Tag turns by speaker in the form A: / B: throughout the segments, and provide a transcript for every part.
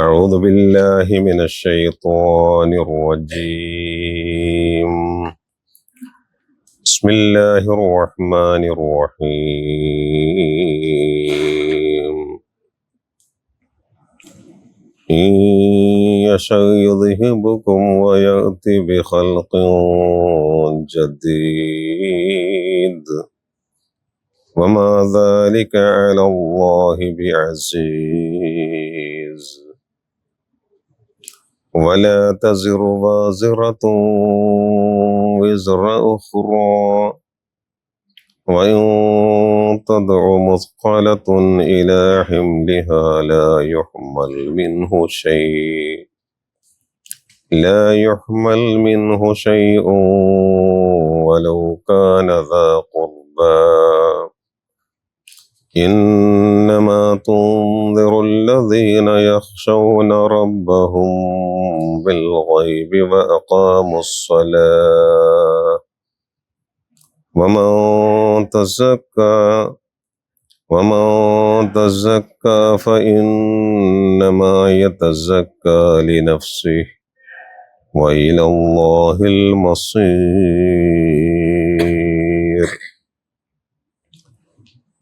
A: أعوذ بالله من الشيطان الرجيم. بسم الله الرحمن الرحيم. إن يشأ يذهبكم ويأتي بخلق جديد وما ذلك على الله بعزيز. ولا تزر وازرة وزر أخرى وإن تدع مثقلة إلى حملها لا يحمل منه شيء ولو كان ذا قربى. إنما تنذر الذين يخشون ربهم بالغيب وأقاموا الصلاة. ومن تزكى فإنما يتزكى لنفسه وإلى الله المصير.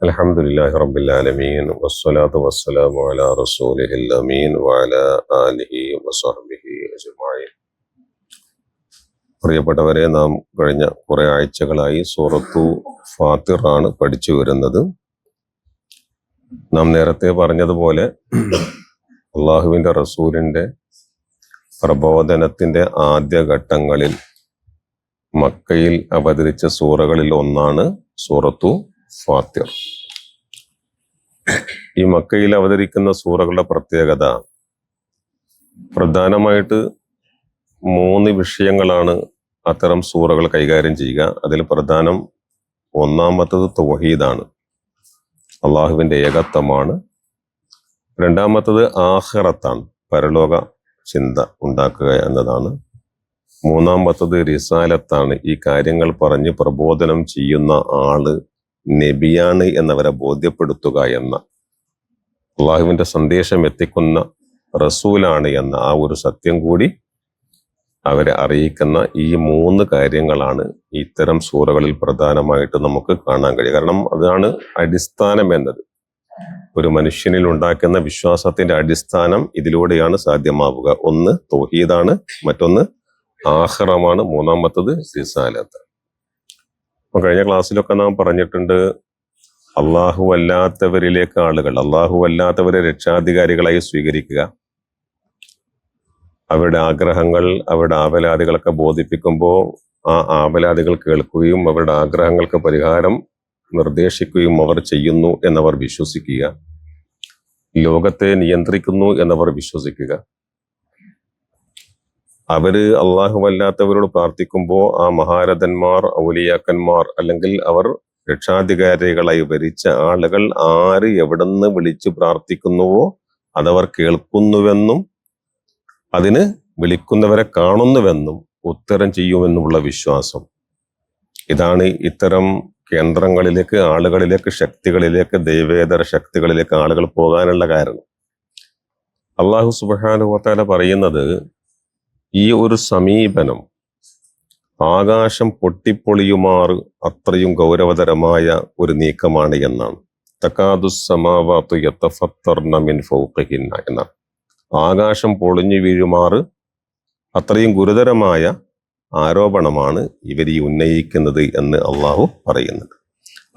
A: الحمد لله رب العالمين والصلاة والسلام على رسوله الأمين وعلى آله وصحبه أجمعين. പ്രിയപ്പെട്ടവരെ, നാം കഴിഞ്ഞ കുറെ ആഴ്ചകളായി സൂറത്തു ഫാത്തിർ ആണ് പഠിച്ചു വരുന്നത്. നാം നേരത്തെ പറഞ്ഞതുപോലെ അള്ളാഹുവിന്റെ റസൂലിന്റെ പ്രബോധനത്തിന്റെ ആദ്യഘട്ടങ്ങളിൽ മക്കയിൽ അവതരിച്ച സൂറകളിൽ ഒന്നാണ് സൂറത്തു ഫാത്തിർ. ഈ മക്കയിൽ അവതരിക്കുന്ന സൂറകളുടെ പ്രത്യേകത പ്രധാനമായിട്ട് 3 വിഷയങ്ങളാണ് അത്തരം സൂറകൾ കൈകാര്യം ചെയ്യുക. അതിൽ പ്രധാനം ഒന്നാമത്തത് തൗഹീദാണ്, അള്ളാഹുവിന്റെ ഏകത്വമാണ്. രണ്ടാമത്തത് ആഖിറത്താണ്, പരലോക ചിന്ത ഉണ്ടാക്കുക എന്നതാണ്. മൂന്നാമത്തത് റിസാലത്താണ്, ഈ കാര്യങ്ങൾ പറഞ്ഞ് പ്രബോധനം ചെയ്യുന്ന ആള് നബിയാണ് എന്നവരെ ബോധ്യപ്പെടുത്തുക എന്ന, അള്ളാഹുവിന്റെ സന്ദേശം എത്തിക്കുന്ന റസൂലാണ് എന്ന ആ ഒരു സത്യം കൂടി അവരെ അറിയിക്കുന്ന ഈ 3 കാര്യങ്ങളാണ് ഇത്തരം സൂറകളിൽ പ്രധാനമായിട്ട് നമുക്ക് കാണാൻ കഴിയുക. കാരണം അതാണ് അടിസ്ഥാനം എന്നത്. ഒരു മനുഷ്യനിൽ ഉണ്ടാക്കുന്ന വിശ്വാസത്തിന്റെ അടിസ്ഥാനം ഇതിലൂടെയാണ് സാധ്യമാവുക. ഒന്ന് തൗഹീദാണ്, മറ്റൊന്ന് ആഖിറമാണ്, മൂന്നാമത്തത് റിസാലത്ത്. അപ്പൊ കഴിഞ്ഞ ക്ലാസ്സിലൊക്കെ നാം പറഞ്ഞിട്ടുണ്ട്, അള്ളാഹു അല്ലാത്തവരിലേക്ക് ആളുകൾ, അള്ളാഹു അല്ലാത്തവരെ രക്ഷാധികാരികളായി സ്വീകരിക്കുക, അവരുടെ ആഗ്രഹങ്ങൾ, അവരുടെ ആവലാതികളൊക്കെ ബോധിപ്പിക്കുമ്പോൾ ആ ആവലാതികൾ കേൾക്കുകയും അവരുടെ ആഗ്രഹങ്ങൾക്ക് പരിഹാരം നിർദ്ദേശിക്കുകയും അവർ ചെയ്യുന്നു എന്നവർ വിശ്വസിക്കുക, ലോകത്തെ നിയന്ത്രിക്കുന്നു എന്നവർ വിശ്വസിക്കുക. അവര് അല്ലാത്തവരോട് പ്രാർത്ഥിക്കുമ്പോൾ ആ മഹാരഥന്മാർ, ഔലിയാക്കന്മാർ, അല്ലെങ്കിൽ അവർ രക്ഷാധികാരികളായി ഭരിച്ച ആളുകൾ ആര് എവിടെന്ന് വിളിച്ചു പ്രാർത്ഥിക്കുന്നുവോ അതവർ കേൾക്കുന്നുവെന്നും അതിന് വിളിക്കുന്നവരെ കാണുന്നുവെന്നും ഉത്തരം ചെയ്യുമെന്നുമുള്ള വിശ്വാസം. ഇതാണ് ഇത്തരം കേന്ദ്രങ്ങളിലേക്ക്, ആളുകളിലേക്ക്, ശക്തികളിലേക്ക്, ദൈവേതര ശക്തികളിലേക്ക് ആളുകൾ പോകാനുള്ള കാരണം. അള്ളാഹു സുബ്ഹാനഹു വ തആല പറയുന്നത്, ഈ ഒരു സമീപനം ആകാശം പൊട്ടിപ്പൊളിയുമാറ് അത്രയും ഗൗരവതരമായ ഒരു നീക്കമാണ് എന്നാണ്. തകാദുസ് സമാവാതു യതഫത്തർന മിൻ ഫൗഖിഹിന്ന എന്നാണ്. ആകാശം പൊളിഞ്ഞു വീഴുമാറ് അത്രയും ഗുരുതരമായ ആരോപണമാണ് ഇവർ ഈ ഉന്നയിക്കുന്നത് എന്ന് അള്ളാഹു പറയുന്നത്.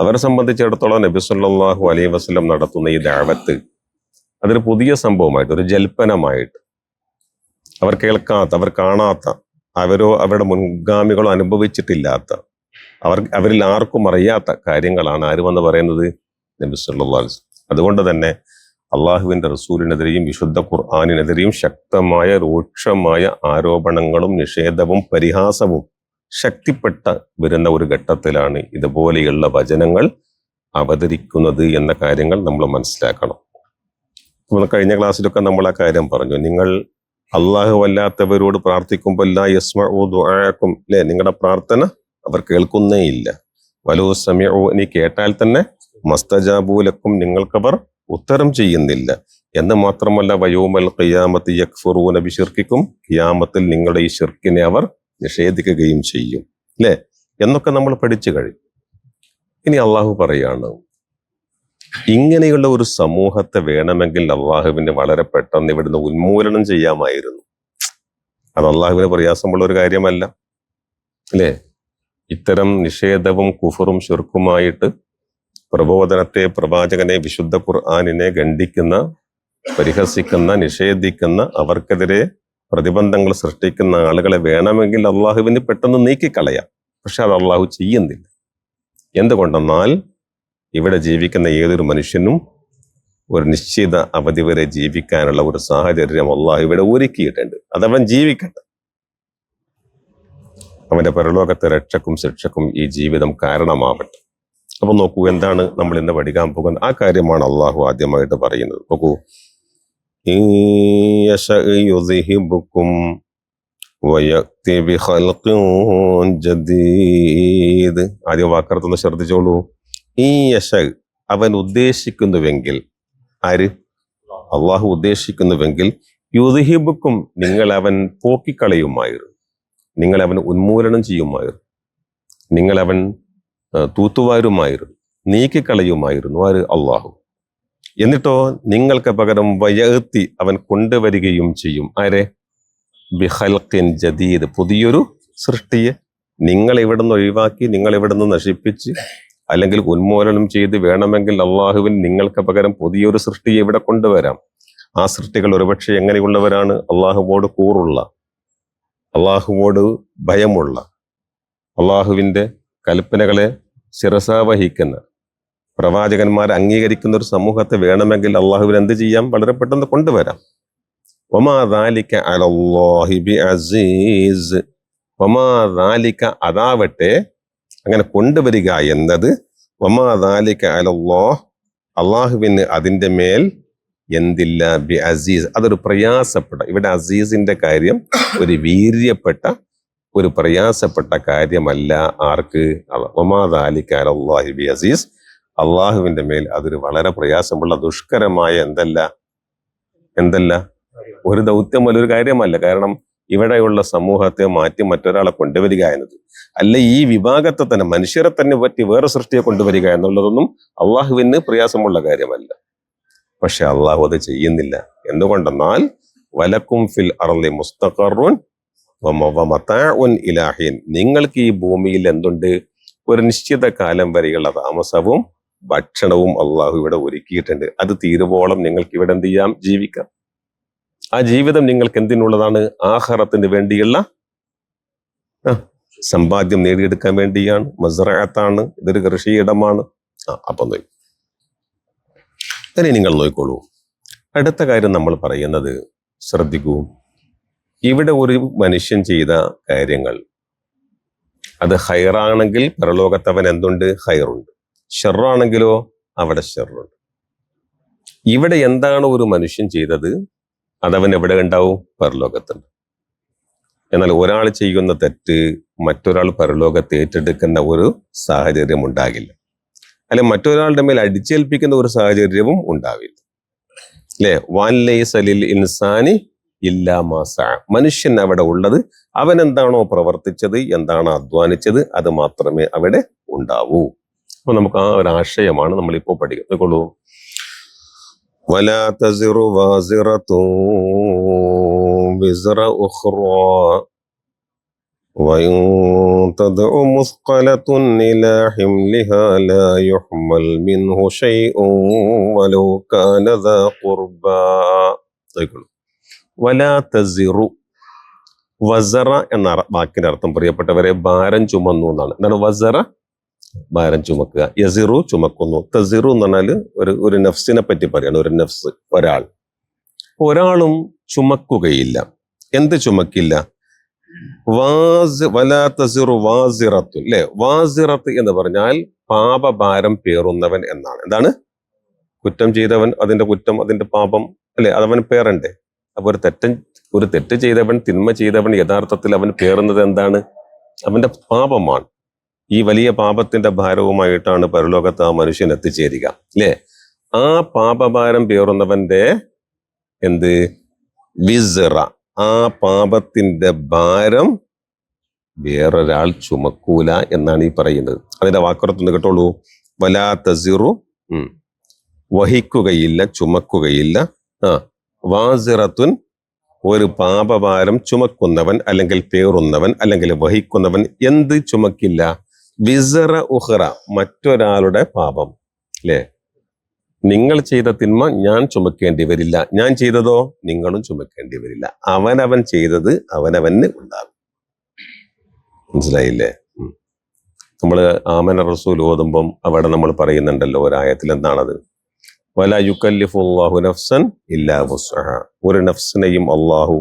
A: അവരെ സംബന്ധിച്ചിടത്തോളം നബി സല്ലല്ലാഹു അലൈഹി വസല്ലം നടത്തുന്ന ഈ ദഅവത്ത് അതൊരു പുതിയ സംഭവമായിട്ട്, ഒരു ജൽപ്പനമായിട്ട്, അവർ കേൾക്കാത്ത, അവർ കാണാത്ത, അവരോ അവരുടെ മുൻഗാമികളോ അനുഭവിച്ചിട്ടില്ലാത്ത, അവരിൽ ആർക്കും അറിയാത്ത കാര്യങ്ങളാണ് ആര് വന്ന് പറയുന്നത്? നബി സല്ലല്ലാഹു അലൈഹി വസല്ലം. അതുകൊണ്ട് തന്നെ അള്ളാഹുവിന്റെ റസൂലിനെതിരെയും വിശുദ്ധ ഖുർആനിനെതിരെയും ശക്തമായ രൂക്ഷമായ ആരോപണങ്ങളും നിഷേധവും പരിഹാസവും ശക്തിപ്പെട്ട വരുന്ന ഒരു ഘട്ടത്തിലാണ് ഇതുപോലെയുള്ള വചനങ്ങൾ അവതരിക്കുന്നത് എന്ന കാര്യങ്ങൾ നമ്മൾ മനസ്സിലാക്കണം. കഴിഞ്ഞ ക്ലാസ്സിലൊക്കെ നമ്മൾ ആ കാര്യം പറഞ്ഞു. നിങ്ങൾ അള്ളാഹു അല്ലാത്തവരോട് പ്രാർത്ഥിക്കുമ്പോൾ ലാ യസ്മഉ ദുആഅക്കും, അല്ലെ, നിങ്ങളുടെ പ്രാർത്ഥന അവർ കേൾക്കുന്നേ ഇല്ല. വലോ സമിഉ, ഇനി കേട്ടാൽ തന്നെ മസ്തജാബു ലക്കും, നിങ്ങൾക്കവർ ഉത്തരം ചെയ്യുന്നില്ല. എന്ന് മാത്രമല്ല വയോമൽ ഖിയാമത്തി യക്ഫുറൂന ബിശിർക്കിക്കും, ഖിയാമത്തിൽ നിങ്ങളുടെ ഈ ശിർക്കിനെ അവർ നിഷേധിക്കുകയും ചെയ്യും, അല്ലേ എന്നൊക്കെ നമ്മൾ പഠിച്ചു കഴിഞ്ഞു. ഇനി അള്ളാഹു പറയാണ്, ഇങ്ങനെയുള്ള ഒരു സമൂഹത്തെ വേണമെങ്കിൽ അള്ളാഹുവിന് വളരെ പെട്ടെന്ന് ഇവിടുന്ന് ഉന്മൂലനം ചെയ്യാമായിരുന്നു. അത് അള്ളാഹുവിന് പ്രയാസമുള്ള ഒരു കാര്യമല്ല, അല്ലേ? ഇത്തരം നിഷേധവും കുഫറും ശിർക്കുമായിട്ട് പ്രബോധനത്തെ, പ്രവാചകനെ, വിശുദ്ധ ഖുർആനിനെ ഖണ്ഡിക്കുന്ന, പരിഹസിക്കുന്ന, നിഷേധിക്കുന്ന, അവർക്കെതിരെ പ്രതിബന്ധങ്ങൾ സൃഷ്ടിക്കുന്ന ആളുകളെ വേണമെങ്കിൽ അള്ളാഹുവിന് പെട്ടെന്ന് നീക്കിക്കളയാം. പക്ഷെ അത് അള്ളാഹു ചെയ്യുന്നില്ല. എന്തുകൊണ്ടെന്നാൽ ഇവിടെ ജീവിക്കുന്ന ഏതൊരു മനുഷ്യനും ഒരു നിശ്ചിത അവധി വരെ ജീവിക്കാനുള്ള ഒരു സാഹചര്യം അള്ളാഹു ഇവിടെ ഒരുക്കിയിട്ടുണ്ട്. അതവൻ ജീവിക്കട്ടെ. അവന്റെ പരലോകത്തെ രക്ഷക്കും ശിക്ഷക്കും ഈ ജീവിതം കാരണമാവട്ടെ. അപ്പൊ നോക്കൂ, എന്താണ് നമ്മൾ ഇന്ന് പഠിക്കാൻ പോകുന്നത്? ആ കാര്യമാണ് അള്ളാഹു ആദ്യമായിട്ട് പറയുന്നത്. നോക്കൂ, ആദ്യ വാക്കർത്തൊന്ന് ശ്രദ്ധിച്ചോളൂ. ഈ യശ, അവൻ ഉദ്ദേശിക്കുന്നുവെങ്കിൽ, ആര്? അള്ളാഹു ഉദ്ദേശിക്കുന്നുവെങ്കിൽ, യുദ്ഹിബുക്കും, നിങ്ങൾ അവൻ പോക്കിക്കളയുമായിരുന്നു, നിങ്ങൾ അവൻ ഉന്മൂലനം ചെയ്യുമായിരുന്നു, നിങ്ങൾ അവൻ തൂത്തുവാരുമായിരുന്നു, നീക്കിക്കളയുമായിരുന്നു. ആര്? അള്ളാഹു. എന്നിട്ടോ നിങ്ങൾക്ക് പകരം വയത്തി, അവൻ കൊണ്ടുവരികയും ചെയ്യും. ആരെ? ബിഖൽഖിൻ ജദീദ്, പുതിയൊരു സൃഷ്ടിയെ നിങ്ങൾ ഇവിടുന്ന് ഒഴിവാക്കി, നിങ്ങൾ ഇവിടുന്ന് നശിപ്പിച്ച് അല്ലെങ്കിൽ ഉന്മൂലനം ചെയ്ത് വേണമെങ്കിൽ അള്ളാഹുവിൻ നിങ്ങൾക്ക് പകരം പുതിയൊരു സൃഷ്ടിയെ ഇവിടെ കൊണ്ടുവരാം. ആ സൃഷ്ടികൾ ഒരുപക്ഷെ എങ്ങനെയുള്ളവരാണ്? അള്ളാഹുവോട് കൂറുള്ള, അള്ളാഹുവോട് ഭയമുള്ള, അള്ളാഹുവിൻ്റെ കൽപ്പനകളെ ശിരസാവഹിക്കുന്ന, പ്രവാചകന്മാരെ അംഗീകരിക്കുന്ന ഒരു സമൂഹത്തെ വേണമെങ്കിൽ അള്ളാഹുവിന് എന്ത് ചെയ്യാം? വളരെ പെട്ടെന്ന് കൊണ്ടുവരാം. വമാ ദാലിക അലല്ലാഹി ബിഅസീസ്, വമാ ദാലിക, അതാവട്ടെ, അങ്ങനെ കൊണ്ടുവരിക എന്നത്, വമാ ദാലിക അലല്ലാഹ്, അള്ളാഹുവിന് അതിൻ്റെ മേൽ എന്തില്ല, ബി അസീസ്, അതൊരു പ്രയാസപ്പെട്ട, ഇവിടെ അസീസിന്റെ കാര്യം ഒരു വീര്യപ്പെട്ട, ഒരു പ്രയാസപ്പെട്ട കാര്യമല്ല. ആർക്ക്? വമാ ദാലിക അലല്ലാഹി ബി അസീസ്, അള്ളാഹുവിന്റെ മേൽ അതൊരു വളരെ പ്രയാസമുള്ള, ദുഷ്കരമായ എന്തല്ല ഒരു ദൗത്യമല്ല, ഒരു കാര്യമല്ല. കാരണം ഇവിടെയുള്ള സമൂഹത്തെ മാറ്റി മറ്റൊരാളെ കൊണ്ടുവരിക എന്നത്, അല്ല ഈ വിഭാഗത്തെ തന്നെ, മനുഷ്യരെ തന്നെ പറ്റി വേറെ സൃഷ്ടിയെ കൊണ്ടുവരിക എന്നുള്ളതൊന്നും അള്ളാഹുവിന് പ്രയാസമുള്ള കാര്യമല്ല. പക്ഷെ അള്ളാഹു അത് ചെയ്യുന്നില്ല. എന്തുകൊണ്ടെന്നാൽ വലക്കും ഫിൽ അർളി മുസ്തഖറുൻ വമതാഉൻ ഇലാ ഹീൻ, നിങ്ങൾക്ക് ഈ ഭൂമിയിൽ എന്തുണ്ട്? ഒരു നിശ്ചിത കാലം വരെയുള്ള താമസവും ഭക്ഷണവും അള്ളാഹു ഇവിടെ ഒരുക്കിയിട്ടുണ്ട്. അത് തീരുവോളം നിങ്ങൾക്ക് ഇവിടെ എന്ത് ചെയ്യാം? ജീവിക്കാം. ആ ജീവിതം നിങ്ങൾക്ക് എന്തിനുള്ളതാണ്? ആഖിറത്തിന് വേണ്ടിയുള്ള സമ്പാദ്യം നേടിയെടുക്കാൻ വേണ്ടിയാണ്. മസ്റഅത്താണ്, ഇതൊരു കൃഷിയിടമാണ്. അപ്പം നോക്കി, ഇനി നിങ്ങൾ നോക്കിക്കോളൂ. അടുത്ത കാര്യം നമ്മൾ പറയുന്നത് ശ്രദ്ധിക്കൂ. ഇവിടെ ഒരു മനുഷ്യൻ ചെയ്ത കാര്യങ്ങൾ അത് ഹൈറാണെങ്കിൽ പരലോകത്തവൻ എന്തുണ്ട്? ഹൈറുണ്ട്. ഷെറാണെങ്കിലോ അവിടെ ഷെറുണ്ട്. ഇവിടെ എന്താണ് ഒരു മനുഷ്യൻ ചെയ്തത്, അതവൻ എവിടെ ഉണ്ടാവും? പരലോകത്തുണ്ട്. എന്നാൽ ഒരാൾ ചെയ്യുന്ന തെറ്റ് മറ്റൊരാൾ പരലോകത്ത് ഏറ്റെടുക്കുന്ന ഒരു സാഹചര്യം ഉണ്ടാകില്ല, അല്ലെ മറ്റൊരാളുടെ മേൽ അടിച്ചേൽപ്പിക്കുന്ന ഒരു സാഹചര്യവും ഉണ്ടാവില്ല, അല്ലെ? വാൻ ലൈസ ലിൽ ഇൻസാനി ഇല്ലാ മാ സഅ, മനുഷ്യൻ അവിടെ ഉള്ളത് അവൻ എന്താണോ പ്രവർത്തിച്ചത്, എന്താണോ അധ്വാനിച്ചത്, അത് മാത്രമേ അവിടെ ഉണ്ടാവൂ. അപ്പൊ നമുക്ക് ആ ഒരു ആശയമാണ് നമ്മളിപ്പോ പഠിക്കുന്നത്. വലാ തസിറു വാസിറത്തുൻ വിസ്റ ഉഖ്റാ വഇൻ തദ്ഉ മുസ്ഖലത്തുൻ ഇലാ ഹിംലിഹാ ലാ യുഹ്മൽ മിൻഹു ശൈഉൻ വലൗ കാന ദാ ഖുർബാ. വലാ തസിറു, വസറ എന്ന വാക്കിന്റെ അർത്ഥം പ്രിയപ്പെട്ടവരെ ഭാരം ചുമന്നു എന്നാണ്. എന്താണ് വസറ? ഭാരം ചുമക്കുക. യസിറു ചുമക്കുന്നു. തസിറു എന്ന് പറഞ്ഞാല് ഒരു നഫ്സിനെ പറ്റി പറയാണ്. ഒരു നഫ്സ്, ഒരാളും ചുമക്കുകയില്ല. എന്ത് ചുമക്കില്ല? വലാ തസിറു വാസിറത്തു, അല്ലെ? വാസിറത്ത് എന്ന് പറഞ്ഞാൽ പാപഭാരം പേറുന്നവൻ എന്നാണ്. എന്താണ്? കുറ്റം ചെയ്തവൻ, അതിന്റെ കുറ്റം, അതിന്റെ പാപം, അല്ലെ? അതവൻ പേറണ്ടേ? അപ്പൊ ഒരു തെറ്റ് ചെയ്തവൻ, തിന്മ ചെയ്തവൻ യഥാർത്ഥത്തിൽ അവൻ പേറുന്നത് എന്താണ്? അവന്റെ പാപമാണ്. ഈ വലിയ പാപത്തിന്റെ ഭാരവുമായിട്ടാണ് പരലോകത്ത് ആ മനുഷ്യൻ എത്തിച്ചേരുക, അല്ലെ? ആ പാപഭാരം പേറുന്നവന്റെ എന്ത് വിസ്റ, ആ പാപത്തിന്റെ ഭാരം വേറൊരാൾ ചുമക്കൂല എന്നാണ് ഈ പറയുന്നത്. അതിന്റെ വാക്കുറത്തുനിന്ന് കേട്ടോളൂ. വലാ തസിറു, വഹിക്കുകയില്ല, ചുമക്കുകയില്ല. വാസിറത്തുൻ, ഒരു പാപഭാരം ചുമക്കുന്നവൻ അല്ലെങ്കിൽ പേറുന്നവൻ അല്ലെങ്കിൽ വഹിക്കുന്നവൻ എന്ത് ചുമക്കില്ല? വിസറ ഉഹ്റ, മറ്റൊരാളുടെ പാപം. അല്ലേ? നിങ്ങൾ ചെയ്ത തിന്മ ഞാൻ ചുമക്കേണ്ടി വരില്ല, ഞാൻ ചെയ്തതോ നിങ്ങളും ചുമക്കേണ്ടി വരില്ല. അവനവൻ ചെയ്തത് അവനവന് ഉണ്ടാകും. മനസ്സിലായില്ലേ? നമ്മള് ആമന റസൂൽ ഓതുമ്പം അവിടെ നമ്മൾ പറയുന്നുണ്ടല്ലോ ഒരായത്തിൽ, എന്താണത്? വലാ യുകല്ലിഫുല്ലാഹു നഫ്സൻ ഇല്ലാ വുസ്അഹ, ഒരു നഫ്സിനെയും അള്ളാഹു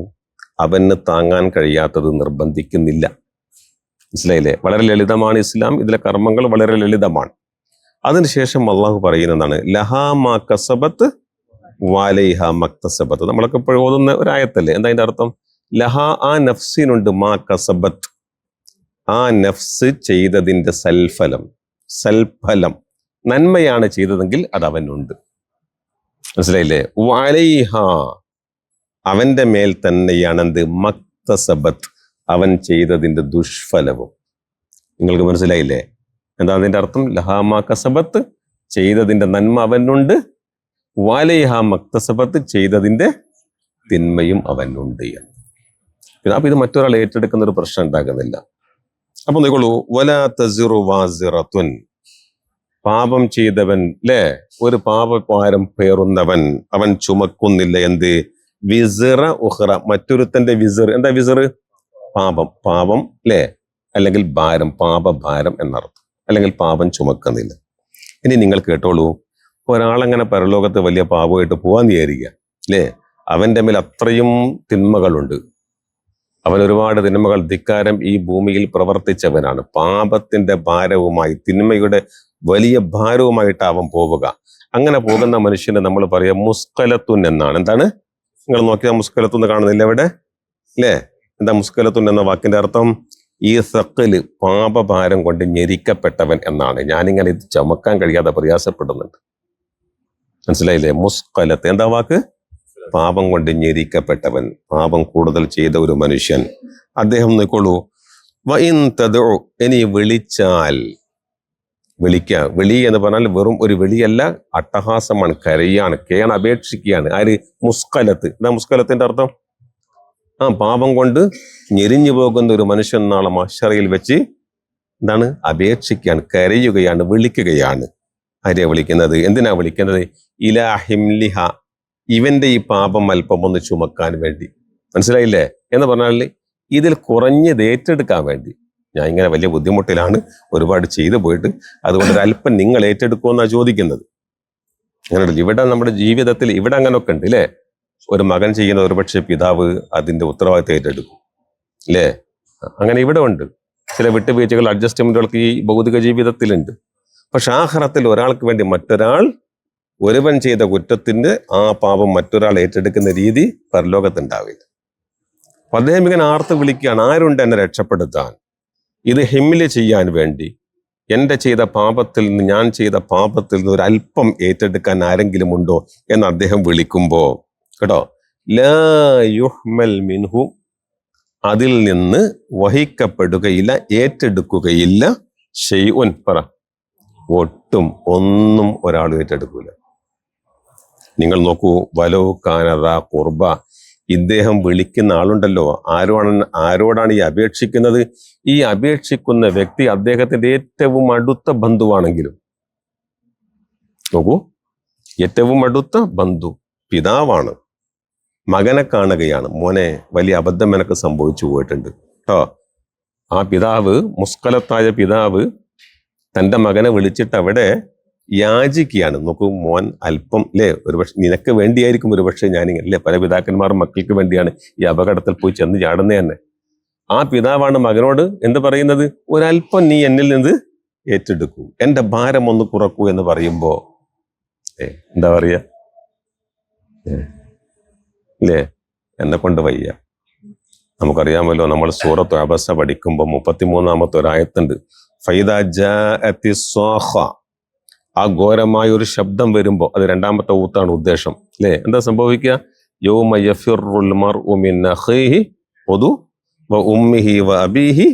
A: അവന് താങ്ങാൻ കഴിയാത്തത് നിർബന്ധിക്കുന്നില്ല. മനസ്സിലായില്ലേ? വളരെ ലളിതമാണ് ഇസ്ലാം. ഇതിലെ കർമ്മങ്ങൾ വളരെ ലളിതമാണ്. അതിനുശേഷം അള്ളാഹു പറയുന്നതാണ് ലഹാ മാ കസബത്ത് വാലൈഹ മക്തസബത്ത്. നമ്മളൊക്കെ ഇപ്പോൾ ഓതുന്ന ഒരായത്തല്ലേ? എന്താ അതിന്റെ അർത്ഥം? ലഹാ, ആ നഫ്സിനുണ്ട്, മാ കസബത്ത്, ആ നഫ്സ് ചെയ്തതിന്റെ സൽഫലം നന്മയാണ് ചെയ്തതെങ്കിൽ അത് അവനുണ്ട്. മനസ്സിലായില്ലേ? വാലൈഹ, അവന്റെ മേൽ തന്നെയാണ് എന്ത്? മക്തസബത്ത്, അവൻ ചെയ്തതിന്റെ ദുഷ്ഫലവും. നിങ്ങൾക്ക് മനസ്സിലായില്ലേ എന്താ അതിന്റെ അർത്ഥം? ലഹാമാ കസബത്ത്, ചെയ്തതിന്റെ നന്മ അവനുണ്ട്. വാലൈഹ മക്തസബത്ത്, ചെയ്തതിന്റെ തിന്മയും അവനുണ്ട്. അപ്പൊ ഇത് മറ്റൊരാൾ ഏറ്റെടുക്കുന്ന ഒരു പ്രശ്നം ഉണ്ടാകുന്നില്ല. അപ്പൊ നോക്കോളൂ, വലാ തസിറു വാസിറത്തുൻ, പാപം ചെയ്തവൻ, അല്ലേ, ഒരു പാപഭാരം പേറുന്നവൻ അവൻ ചുമക്കുന്നില്ല എന്ത്? വിസിറ ഉഹ്റ, മറ്റൊരുത്തന്റെ വിസിർ. എന്താ വിസിർ? പാപം അല്ലേ, അല്ലെങ്കിൽ ഭാരം, പാപഭാരം എന്നർത്ഥം, അല്ലെങ്കിൽ പാപം ചുമക്കുന്നില്ല. ഇനി നിങ്ങൾ കേട്ടോളൂ, ഒരാളങ്ങനെ പരലോകത്ത് വലിയ പാപമായിട്ട് പോവാൻ വിചാരിക്കുക, അല്ലേ? അവന്റെ മേൽ അത്രയും തിന്മകളുണ്ട്, അവൻ ഒരുപാട് തിന്മകൾ, ധിക്കാരം ഈ ഭൂമിയിൽ പ്രവർത്തിച്ചവനാണ്. പാപത്തിന്റെ ഭാരവുമായി, തിന്മയുടെ വലിയ ഭാരവുമായിട്ട് അവൻ പോവുക. അങ്ങനെ പോകുന്ന മനുഷ്യനെ നമ്മൾ പറയാം മുസ്കലത്തുൻ എന്നാണ്. എന്താണ്? നിങ്ങൾ നോക്കിയാൽ മുസ്കലത്തുൻ കാണുന്നില്ല ഇവിടെ, അല്ലേ? എന്താ മുസ്കലത്തുൻ എന്ന വാക്കിന്റെ അർത്ഥം? ഈ സക്കല്, പാപഭാരം കൊണ്ട് ഞെരിക്കപ്പെട്ടവൻ എന്നാണ്. ഞാനിങ്ങനെ ഇത് ചുമക്കാൻ കഴിയാതെ പ്രയാസപ്പെടുന്നുണ്ട്. മനസ്സിലായില്ലേ? മുസ്കലത്ത് എന്താ വാക്ക്? പാപം കൊണ്ട് ഞെരിക്കപ്പെട്ടവൻ, പാപം കൂടുതൽ ചെയ്ത ഒരു മനുഷ്യൻ. അദ്ദേഹം നോക്കോളൂ, വഇൻ തദ്ഉ, ഇനി വിളിച്ചാൽ, വിളി എന്ന് പറഞ്ഞാൽ വെറും ഒരു വിളിയല്ല, അട്ടഹാസമാണ്, കരയാണ്, അപേക്ഷിക്കുകയാണ്. ആര്? മുസ്കലത്ത്. എന്താ മുസ്കലത്തിന്റെ അർത്ഥം? പാപം കൊണ്ട് ഞെരിഞ്ഞു പോകുന്ന ഒരു മനുഷ്യൻ നാളെ മഹ്ശറയിൽ വെച്ച് എന്താണ്? അപേക്ഷിക്കുകയാണ്, കരയുകയാണ്, വിളിക്കുകയാണ്. ആരെയാ വിളിക്കുന്നത്? എന്തിനാ വിളിക്കുന്നത്? ഇലാ ഹിംലിഹ, ഇവന്റെ ഈ പാപം അല്പം ഒന്ന് ചുമക്കാൻ വേണ്ടി. മനസ്സിലായില്ലേ? എന്ന് പറഞ്ഞാൽ ഇതിൽ കുറഞ്ഞത് ഏറ്റെടുക്കാൻ വേണ്ടി. ഞാൻ ഇങ്ങനെ വലിയ ബുദ്ധിമുട്ടിലാണ്, ഒരുപാട് ചെയ്തു പോയിട്ട്, അതുകൊണ്ട് ഒരല്പം നിങ്ങൾ ഏറ്റെടുക്കുമെന്നാണ് ചോദിക്കുന്നത്. അങ്ങനെ ഇവിടെ നമ്മുടെ ജീവിതത്തിൽ ഇവിടെ അങ്ങനെയൊക്കെ ഉണ്ട്, അല്ലേ? ഒരു മകൻ ചെയ്യുന്ന ഒരുപക്ഷെ പിതാവ് അതിന്റെ ഉത്തരവാദിത്തം ഏറ്റെടുക്കും, അല്ലേ? അങ്ങനെ ഇവിടെ ഉണ്ട് ചില വിട്ടുവീഴ്ചകൾ, അഡ്ജസ്റ്റ്മെന്റുകളൊക്കെ ഈ ഭൗതിക ജീവിതത്തിലുണ്ട്. പക്ഷെ ആഖിറത്തിൽ ഒരാൾക്ക് വേണ്ടി മറ്റൊരാൾ, ഒരുവൻ ചെയ്ത കുറ്റത്തിന്റെ ആ പാപം മറ്റൊരാൾ ഏറ്റെടുക്കുന്ന രീതി പരലോകത്തുണ്ടാവില്ല. അപ്പൊ അദ്ദേഹം ഇങ്ങനെ ആർത്ത് വിളിക്കുകയാണ്, ആരുണ്ട് എന്നെ രക്ഷപ്പെടുത്താൻ? ഇത് ഹിമ്മില് ചെയ്യാൻ വേണ്ടി, എന്റെ ചെയ്ത പാപത്തിൽ നിന്ന്, ഞാൻ ചെയ്ത പാപത്തിൽ നിന്ന് ഒരല്പം ഏറ്റെടുക്കാൻ ആരെങ്കിലും ഉണ്ടോ എന്ന് അദ്ദേഹം വിളിക്കുമ്പോ കേട്ടോ, ലാ യുഹ്മൽ മിൻഹു, അതിൽ നിന്ന് വഹിക്കപ്പെടുകയില്ല, ഏറ്റെടുക്കുകയില്ല. ഷൈഉൻ, പറ, ഒട്ടും ഒന്നും ഒരാൾ ഏറ്റെടുക്കൂല. നിങ്ങൾ നോക്കൂ, വലോ കാനദാ ഖുർബ, ഇദ്ദേഹം വിളിക്കുന്ന ആളുണ്ടല്ലോ, ആരോടാണ് ഈ അപേക്ഷിക്കുന്നത്? ഈ അപേക്ഷിക്കുന്ന വ്യക്തി അദ്ദേഹത്തിന്റെ ഏറ്റവും അടുത്ത ബന്ധുവാണെങ്കിലും. നോക്കൂ, ഏറ്റവും അടുത്ത ബന്ധു പിതാവാണ്, മകനെ കാണുകയാണ്. മോനെ, വലിയ അബദ്ധം എനക്ക് സംഭവിച്ചു പോയിട്ടുണ്ട് കേട്ടോ. ആ പിതാവ്, മുസ്കലത്തായ പിതാവ് തൻ്റെ മകനെ വിളിച്ചിട്ട് അവിടെ യാചിക്കുകയാണ്. നോക്കൂ, മോൻ അല്പം, അല്ലേ, ഒരുപക്ഷെ നിനക്ക് വേണ്ടിയായിരിക്കും, ഒരുപക്ഷെ ഞാനിങ്ങനെ, അല്ലേ, പല പിതാക്കന്മാരും മക്കൾക്ക് വേണ്ടിയാണ് ഈ അപകടത്തിൽ പോയി ചെന്ന് ചാടുന്നത് തന്നെ. ആ പിതാവാണ് മകനോട് എന്ത് പറയുന്നത്? ഒരല്പം നീ എന്നിൽ നിന്ന് ഏറ്റെടുക്കൂ, എൻ്റെ ഭാരം ഒന്ന് കുറക്കൂ എന്ന് പറയുമ്പോ എന്താ പറയാ? ഇല്ലേ, എന്നെ കൊണ്ട് വയ്യ. നമുക്കറിയാമല്ലോ, നമ്മൾ സൂറത്ത് അബസ പഠിക്കുമ്പോൾ 33-ാമത്തെ ഒരായത്തുണ്ട്, ഫൈദാ ജാഅത്തി സ്വാഖ, ആ ഘോരമായ ഒരു ശബ്ദം വരുമ്പോൾ, അത് രണ്ടാമത്തെ ഊത്താണ് ഉദ്ദേശം, അല്ലേ? എന്താ സംഭവിക്കുക? യൗമ യഫിറുൽ മർഉ മിൻ അഖീഹി വ ഉമ്മിഹി വ അബീഹി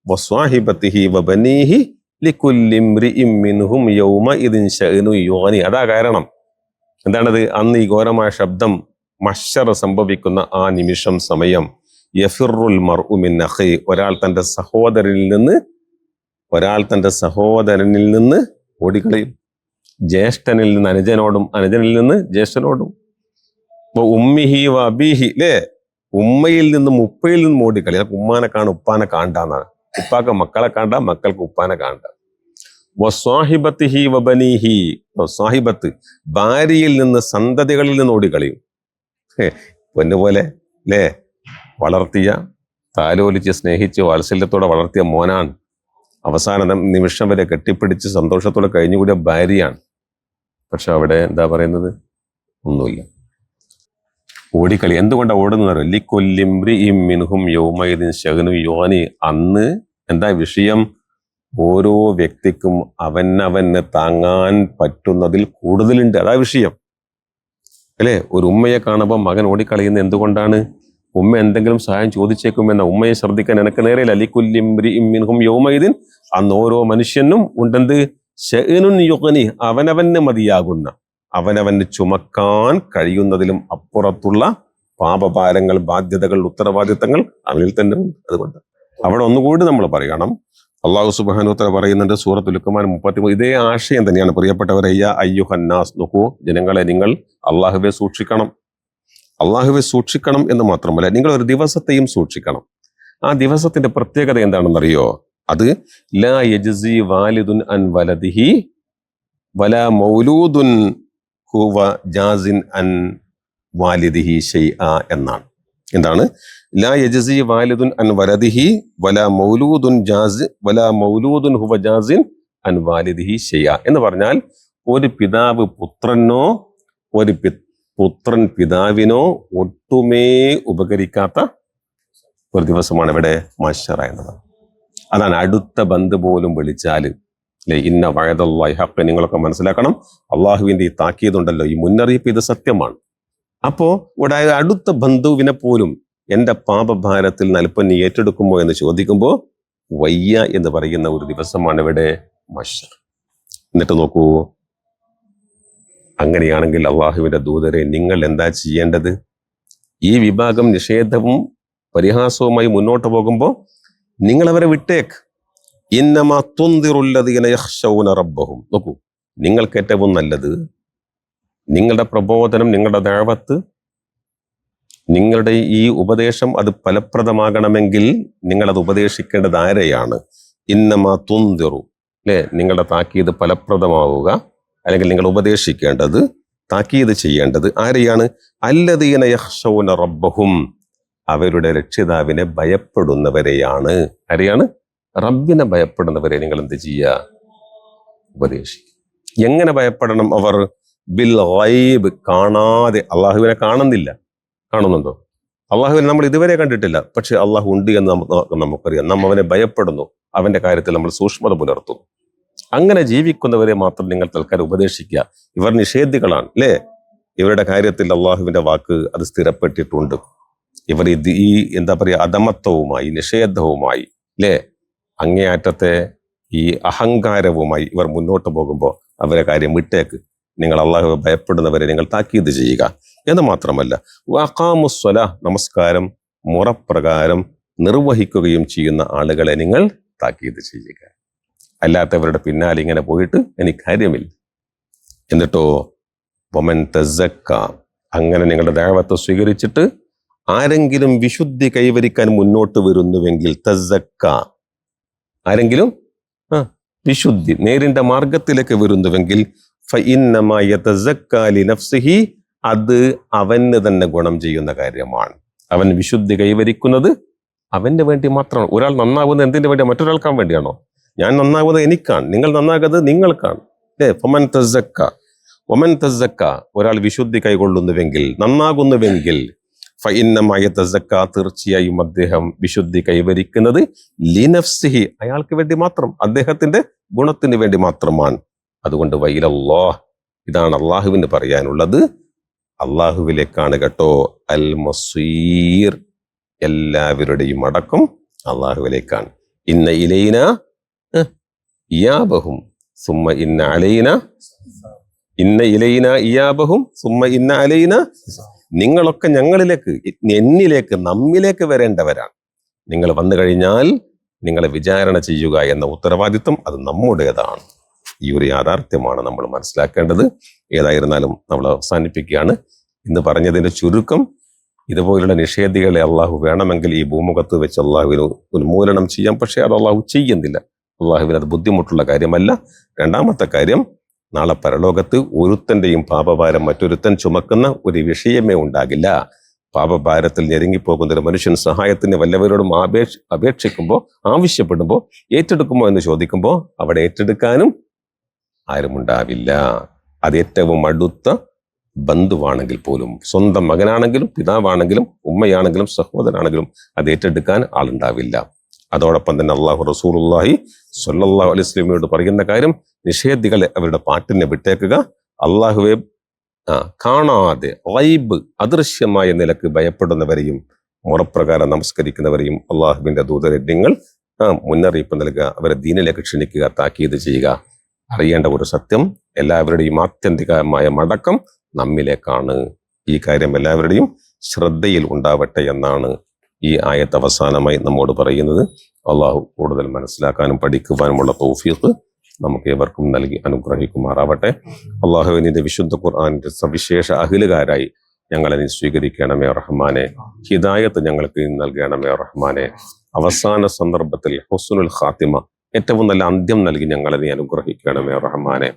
A: വ സ്വാഹിബതിഹി വ ബനീഹി ലികുല്ലി ഇംറിഇൻ മിൻഹും യൗമഇദിൻ ശഅ്നു യുഗ്നി. അതാ കാരണം. എന്താണത്? അന്ന് ഈ ഘോരമായ ശബ്ദം മഹ്ശർ സംഭവിക്കുന്ന ആ നിമിഷം സമയം യഫിറുൽ മർഉ മിൻ അഖീ, ഒരാൾ തന്റെ സഹോദരനിൽ നിന്ന് ഓടിക്കളയും. ജ്യേഷ്ഠനിൽ നിന്ന് അനുജനോടും അനുജനിൽ നിന്ന് ജ്യേഷ്ഠനോടും. ഉമ്മിഹി വ അബീഹി, അല്ലേ? ഉമ്മയിൽ നിന്നും ഉപ്പയിൽ നിന്നും ഓടിക്കളി. ഉമ്മാനെ കാണാൻ ഉപ്പാനെ കാണാന്നാണ്. ഉപ്പാക്ക് മക്കളെ കാണാ, മക്കൾക്ക് ഉപ്പാനെ കാണാ. വസ്വാഹിബത്തിഹി വബനീഹി, സ്വാഹിബത്ത് ഭാര്യയിൽ നിന്ന് സന്തതികളിൽ നിന്ന് ഓടിക്കളയും. പൊന്നുപോലെ അല്ലേ വളർത്തിയ, താലോലിച്ച് സ്നേഹിച്ച് വാത്സല്യത്തോടെ വളർത്തിയ മോനാണ്. അവസാന നിമിഷം വരെ കെട്ടിപ്പിടിച്ച് സന്തോഷത്തോടെ കഴിഞ്ഞുകൂടിയ ഭാര്യയാണ്. പക്ഷെ അവിടെ എന്താ പറയുന്നത്? ഒന്നുമില്ല. ഓടിക്കളി. എന്തുകൊണ്ടാണ് ഓടുന്നത്? ലികുല്ലി ഇംറിഇൻ മിൻഹും യൗമഇദിൻ ശഅ്നു യുഗ്നി. അന്ന് എന്താ വിഷയം? ഓരോ വ്യക്തിക്കും അവനവന് താങ്ങാൻ പറ്റുന്നതിൽ കൂടുതലുണ്ട്. അതാ വിഷയം, അല്ലേ? ഒരു ഉമ്മയെ കാണുമ്പോൾ മകൻ ഓടിക്കളയുന്നത് എന്തുകൊണ്ടാണ്? ഉമ്മ എന്തെങ്കിലും സഹായം ചോദിച്ചേക്കുമെന്ന ഉമ്മയെ ശ്രദ്ധിക്കാൻ എനിക്ക് നേരെയില്ല. ലികുല്ലി ഇംറിഇൻ മിൻഹും യൗമഇദിൻ, അന്ന് ഓരോ മനുഷ്യനും ഉണ്ടെന്ത്? ശഅ്നുൻ യുഗ്നി, അവനവന് മതിയാകുന്ന, അവനവന് ചുമക്കാൻ കഴിയുന്നതിലും അപ്പുറത്തുള്ള പാപഭാരങ്ങൾ, ബാധ്യതകൾ, ഉത്തരവാദിത്തങ്ങൾ അവനിൽ തന്നെ ഉണ്ട്. അതുകൊണ്ട് അവിടെ ഒന്നുകൂടി നമ്മൾ പറയണം. അള്ളാഹു സുബ്ഹാനഹു വ തആല പറയുന്നുണ്ട് സൂറത്തുൽ ലുഖ്മാൻ 33. ഇതേ ആശയം തന്നെയാണ് പ്രിയപ്പെട്ടവരെ. യാ അയ്യുഹന്നാസ്, നോക്കൂ ജനങ്ങളെ, നിങ്ങൾ അള്ളാഹുവെ സൂക്ഷിക്കണം. അള്ളാഹുവെ സൂക്ഷിക്കണം എന്ന് മാത്രമല്ല, നിങ്ങൾ ഒരു ദിവസത്തെയും സൂക്ഷിക്കണം. ആ ദിവസത്തിന്റെ പ്രത്യേകത എന്താണെന്നറിയോ? അത് ലാ യജ്സി വാലിദുൻ അൻ വലദിഹി വലാ മൗലൂദുൻ ഹുവ ജാസിൻ അൻ വാലിദിഹി ഷൈഅ എന്നാണ്. എന്താണ്? ലാ യജ്സി വാലിദുൻ അൻ വലദിഹി വലാ മൗലൂദുൻ ഹുവ ജാസിൻ അൻ വാലിദിഹി ഷൈഅ എന്ന് പറഞ്ഞാൽ, ഒരു പിതാവ് പുത്രനോ ഒരു പുത്രൻ പിതാവിനോ ഒട്ടുമേ ഉപകരിക്കാത്ത ഒരു ദിവസമാണ് ഇവിടെ മഹ്ശറ എന്നത്. അതാണ് അടുത്ത ബന്ധു പോലും വിളിച്ചാൽ, അല്ലെ, ഇന്ന വഅദല്ലാഹി ഹഖ്, നിങ്ങളൊക്കെ മനസ്സിലാക്കണം. അള്ളാഹുവിന്റെ ഈ താക്കീതുണ്ടല്ലോ, ഈ മുന്നറിയിപ്പ്, ഇത് സത്യമാണ്. അപ്പോ ഇവിടെ അടുത്ത ബന്ധുവിനെ പോലും എന്റെ പാപഭാരത്തിൽ നിന്ന് അല്പം നീ ഏറ്റെടുക്കുമോ എന്ന് ചോദിക്കുമ്പോൾ വയ്യ എന്ന് പറയുന്ന ഒരു ദിവസമാണ് ഇവിടെ മഹ്ശർ. എന്നിട്ട് നോക്കൂ, അങ്ങനെയാണെങ്കിൽ അള്ളാഹുവിന്റെ ദൂതരെ, നിങ്ങൾ എന്താ ചെയ്യേണ്ടത്? ഈ വിഭാഗം നിഷേധവും പരിഹാസവുമായി മുന്നോട്ട് പോകുമ്പോൾ നിങ്ങൾ അവരെ വിട്ടേക്ക്. ഇന്നമാ തുൻദിറുല്ലദീന യഖ്ശൗന റബ്ബഹും. നോക്കൂ, നിങ്ങൾക്ക് ഏറ്റവും നല്ലത് നിങ്ങളുടെ പ്രബോധനം, നിങ്ങളുടെ ദഅവത്ത്, നിങ്ങളുടെ ഈ ഉപദേശം അത് ഫലപ്രദമാകണമെങ്കിൽ നിങ്ങളത് ഉപദേശിക്കേണ്ടത് ആരെയാണ്? ഇന്നമാ തുൻദിറു, അല്ലെ, നിങ്ങളുടെ താക്കീത് ഫലപ്രദമാവുക, അല്ലെങ്കിൽ നിങ്ങൾ ഉപദേശിക്കേണ്ടത്, താക്കീത് ചെയ്യേണ്ടത് ആരെയാണ്? അല്ലദീന യഖ്ശൗന റബ്ബഹും, അവരുടെ രക്ഷിതാവിനെ ഭയപ്പെടുന്നവരെയാണ്. ആരെയാണ്? റബ്ബിനെ ഭയപ്പെടുന്നവരെ നിങ്ങൾ എന്ത് ചെയ്യുക? ഉപദേശിക്കുക. എങ്ങനെ ഭയപ്പെടണം അവർ? ബിൽ ഗൈബ്, കാണാതെ. അള്ളാഹുവിനെ കാണുന്നില്ല. കാണുന്നുണ്ടോ? അള്ളാഹുവിനെ നമ്മൾ ഇതുവരെ കണ്ടിട്ടില്ല, പക്ഷെ അള്ളാഹു ഉണ്ട് എന്ന് നമുക്കറിയാം. നാം അവനെ ഭയപ്പെടുന്നു, അവന്റെ കാര്യത്തിൽ നമ്മൾ സൂക്ഷ്മത പുലർത്തുന്നു. അങ്ങനെ ജീവിക്കുന്നവരെ മാത്രം നിങ്ങൾ തൽക്കാലം ഉപദേശിക്കുക. ഇവർ നിഷേധികളാണ്, അല്ലേ? ഇവരുടെ കാര്യത്തിൽ അള്ളാഹുവിന്റെ വാക്ക് അത് സ്ഥിരപ്പെട്ടിട്ടുണ്ട്. ഇവർ ഈ എന്താ പറയുക, അധമത്വവുമായി, നിഷേധവുമായി, അല്ലേ, അങ്ങേയറ്റത്തെ ഈ അഹങ്കാരവുമായി ഇവർ മുന്നോട്ട് പോകുമ്പോൾ അവരെ കാര്യം വിട്ടേക്ക്. നിങ്ങൾ അള്ളാഹുവെ ഭയപ്പെടുന്നവരെ നിങ്ങൾ താക്കീത് ചെയ്യുക എന്ന് മാത്രമല്ല, വഖാമുസ്സലാ, നമസ്കാരം മുറപ്രകാരം നിർവഹിക്കുകയും ചെയ്യുന്ന ആളുകളെ നിങ്ങൾ താക്കീത് ചെയ്യുക. അല്ലാത്തവരുടെ പിന്നാലെ ഇങ്ങനെ പോയിട്ട് എനിക്ക് കാര്യമില്ല. എന്നിട്ടോ വമൻ തസക്ക, അങ്ങനെ നിങ്ങളുടെ ദഅവത്ത് സ്വീകരിച്ചിട്ട് ആരെങ്കിലും വിശുദ്ധി കൈവരിക്കാൻ മുന്നോട്ട് വരുന്നുവെങ്കിൽ, തസക്ക, ആരെങ്കിലും വിശുദ്ധി നേരിന്റെ മാർഗത്തിലേക്ക് വരുന്നുവെങ്കിൽ, ഫഇന്നമാ യതസക്ക ലിനഫ്സിഹി, അത് അവന് തന്നെ ഗുണം ചെയ്യുന്ന കാര്യമാണ്. അവൻ വിശുദ്ധി കൈവരിക്കുന്നത് അവന് വേണ്ടി മാത്രമാണ്. ഒരാൾ നന്നാവുന്നത് എന്തിനു വേണ്ടി? മറ്റൊരാൾക്കാൻ വേണ്ടിയാണോ? ഞാൻ നന്നാവുന്നത് എനിക്കാണ്, നിങ്ങൾ നന്നാകുന്നത് നിങ്ങൾക്കാണ്. ഫമൻ തസക്ക, വമൻ തസക്ക, ഒരാൾ വിശുദ്ധി കൈകൊള്ളുന്നുവെങ്കിൽ, നന്നാകുന്നുവെങ്കിൽ, ഫഇന്നമാ യതസക്ക, തീർച്ചയായും അദ്ദേഹം വിശുദ്ധി കൈവരിക്കുന്നത് ലിനഫ്സിഹി, അയാൾക്ക് വേണ്ടി മാത്രം, അദ്ദേഹത്തിന്റെ ഗുണത്തിന് വേണ്ടി മാത്രമാണ്. അതുകൊണ്ട് വൈലല്ലാഹ്, ഇതാണ് അള്ളാഹുവിന് പറയാനുള്ളത്. അള്ളാഹുവിലേക്കാണ് കേട്ടോ. അൽ മസീർ, എല്ലാവരുടെയും അടക്കം അള്ളാഹുവിലേക്കാണ്. ഇന്ന ഇലൈന ഇയാബഹും സുമ്മ ഇന്ന അലൈന, ഇന്ന ഇലൈന ഇയാബഹും സുമ്മ ഇന്ന അലൈന. നിങ്ങളൊക്കെ ഞങ്ങളിലേക്ക്, എന്നിലേക്ക്, നമ്മിലേക്ക് വരേണ്ടവരാണ്. നിങ്ങൾ വന്നു കഴിഞ്ഞാൽ നിങ്ങളെ വിചാരണ ചെയ്യുക എന്ന ഉത്തരവാദിത്വം അത് നമ്മുടേതാണ്. ഈ ഒരു യാഥാർത്ഥ്യമാണ് നമ്മൾ മനസ്സിലാക്കേണ്ടത്. ഏതായിരുന്നാലും നമ്മൾ അവസാനിപ്പിക്കുകയാണ്. ഇന്ന് പറഞ്ഞതിന്റെ ചുരുക്കം, ഇതുപോലുള്ള നിഷേധികളെ അള്ളാഹു വേണമെങ്കിൽ ഈ ഭൂമുഖത്ത് വെച്ച് അള്ളാഹുവിന് ഉന്മൂലനം ചെയ്യാം. പക്ഷെ അത് അള്ളാഹു ചെയ്യുന്നില്ല. അള്ളാഹുവിന് അത് ബുദ്ധിമുട്ടുള്ള കാര്യമല്ല. രണ്ടാമത്തെ കാര്യം, നാളെ പരലോകത്ത് ഒരുത്തന്റെയും പാപഭാരം മറ്റൊരുത്തൻ ചുമക്കുന്ന ഒരു വിഷയമേ ഉണ്ടാകില്ല. പാപഭാരത്തിൽ ഞെരുങ്ങിപ്പോകുന്ന ഒരു മനുഷ്യൻ സഹായത്തിന് വല്ലവരോടും അപേക്ഷിക്കുമ്പോൾ, ആവശ്യപ്പെടുമ്പോൾ, ഏറ്റെടുക്കുമോ എന്ന് ചോദിക്കുമ്പോൾ അവിടെ ഏറ്റെടുക്കാനും ആരുമുണ്ടാവില്ല. അത് ഏറ്റവും അടുത്ത ബന്ധുവാണെങ്കിൽ പോലും, സ്വന്തം മകനാണെങ്കിലും പിതാവാണെങ്കിലും ഉമ്മയാണെങ്കിലും സഹോദരനാണെങ്കിലും അത് ഏറ്റെടുക്കാൻ ആളുണ്ടാവില്ല. അതോടൊപ്പം തന്നെ അള്ളാഹു റസൂലുള്ളാഹി സ്വല്ലല്ലാഹു അലൈഹി വസല്ലമയോട് പറയുന്ന കാര്യം, നിഷേധികളെ അവരുടെ പാട്ടിനെ വിട്ടേക്കുക. അള്ളാഹുവെ കാണാതെ ഗൈബ്, അദൃശ്യമായ നിലക്ക് ഭയപ്പെടുന്നവരെയും മുറപ്രകാരം നമസ്കരിക്കുന്നവരെയും അള്ളാഹുവിന്റെ ദൂതരെ നിങ്ങൾ മുന്നറിയിപ്പ് നൽകുക, അവരെ ദീനിലേക്ക് ക്ഷണിക്കുക, താക്കീത് ചെയ്യുക. അറിയേണ്ട ഒരു സത്യം, എല്ലാവരുടെയും ആത്യന്തികമായ മടക്കം നമ്മിലേക്കാണ്. ഈ കാര്യം എല്ലാവരുടെയും ശ്രദ്ധയിൽ ഉണ്ടാവട്ടെ എന്നാണ് ഈ ആയത്ത് അവസാനമായി നമ്മോട് പറയുന്നത്. അള്ളാഹു കൂടുതൽ മനസ്സിലാക്കാനും പഠിക്കുവാനുമുള്ള തൗഫീഖ് നമുക്ക് ഏവർക്കും നൽകി അനുഗ്രഹിക്കുമാറാവട്ടെ. അള്ളാഹുവിന്റെ വിശുദ്ധ ഖുർആനിന്റെ സവിശേഷ അഹിലുകാരായി ഞങ്ങളെ നീ സ്വീകരിക്കണമേ റഹ്മാനെ. ഹിദായത്ത് ഞങ്ങൾക്ക് നൽകണമേ റഹ്മാനെ. അവസാന സന്ദർഭത്തിൽ ഹുസ്നുൽ ഖാത്തിമ, ഏറ്റവും നല്ല അന്ത്യം നൽകി ഞങ്ങളെ നീ അനുഗ്രഹിക്കണമേ റഹ്മാനെ.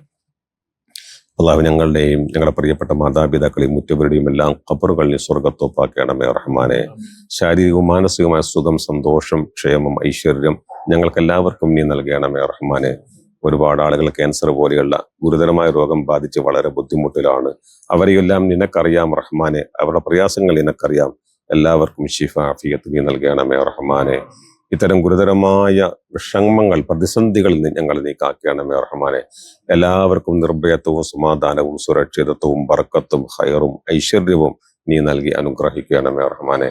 A: അള്ളാഹു ഞങ്ങളുടെയും ഞങ്ങളുടെ പ്രിയപ്പെട്ട മാതാപിതാക്കളെയും മുറ്റവരുടെയും എല്ലാം ഖബറുകളിൽ സ്വർഗത്തോപ്പാക്കണമേ റഹ്മാനെ. ശാരീരികവും മാനസികമായ സുഖം, സന്തോഷം, ക്ഷേമം, ഐശ്വര്യം ഞങ്ങൾക്കെല്ലാവർക്കും നീ നൽകണമേ റഹ്മാനെ. ഒരുപാട് ആളുകൾ ക്യാൻസർ പോലെയുള്ള ഗുരുതരമായ രോഗം ബാധിച്ച് വളരെ ബുദ്ധിമുട്ടിലാണ്. അവരെയെല്ലാം നിനക്കറിയാം റഹ്മാനെ. അവരുടെ പ്രയാസങ്ങൾ നിനക്കറിയാം. എല്ലാവർക്കും ശിഫ, ആഫിയത്ത് നീ നൽകണമേ റഹ്മാനെ. ഇത്തരം ഗുരുതരമായ വിഷമങ്ങൾ, പ്രതിസന്ധികളിൽ നിന്ന് ഞങ്ങൾ നീ കാക്കണമേ റഹ്മാനെ. എല്ലാവർക്കും നിർഭയത്വവും സമാധാനവും സുരക്ഷിതത്വവും ബർക്കത്തും ഖൈറും ഐശ്വര്യവും നീ നൽകി അനുഗ്രഹിക്കണമേ റഹ്മാനെ.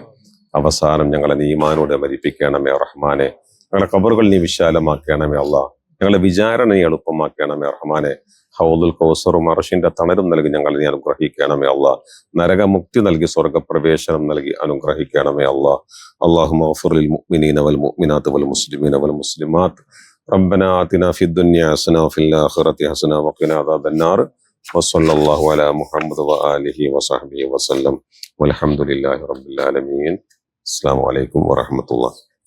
A: അവസാനം ഞങ്ങളെ നീ ഈമാനോടെ മരിപ്പിക്കണമേ റഹ്മാനെ. ഞങ്ങളുടെ ഖബറുകൾ നീ വിശാലമാക്കണമേ അല്ലാഹ്. ഞങ്ങളെ വിചാരണ നീ എളുപ്പമാക്കണമേ റഹ്മാനെ. ഹൗദുൽ കൗസറും അർശിന്റെ തണലും നൽകി ഞങ്ങൾ നീ അനുഗ്രഹിക്കണമേ അല്ലാഹ്. നരകമുക്തി നൽകി സ്വർഗപ്രവേശനം നൽകി അനുഗ്രഹിക്കണമേ അല്ലാഹ്. അല്ലാഹുമ്മ ഗ്ഫിർ ലിൽ മുഅ്മിനീന വൽ മുഅ്മിനാത്ത് വൽ മുസ്ലിമീന വൽ മുസ്ലിമാത്ത്. റബ്ബനാ ആതിനാ ഫിദ് ദുനിയ ഹസന വഫിൽ ആഖിറതി ഹസന വഖിനാ അദാബന്നാർ. വസല്ലല്ലാഹു അലാ മുഹമ്മദ് വആലിഹി വസഹ്ബിഹി വസല്ലം. വൽഹംദുലില്ലാഹി റബ്ബിൽ ആലമീൻ. അസ്സലാമു അലൈക്കും വറഹ്മത്തുള്ളാഹി.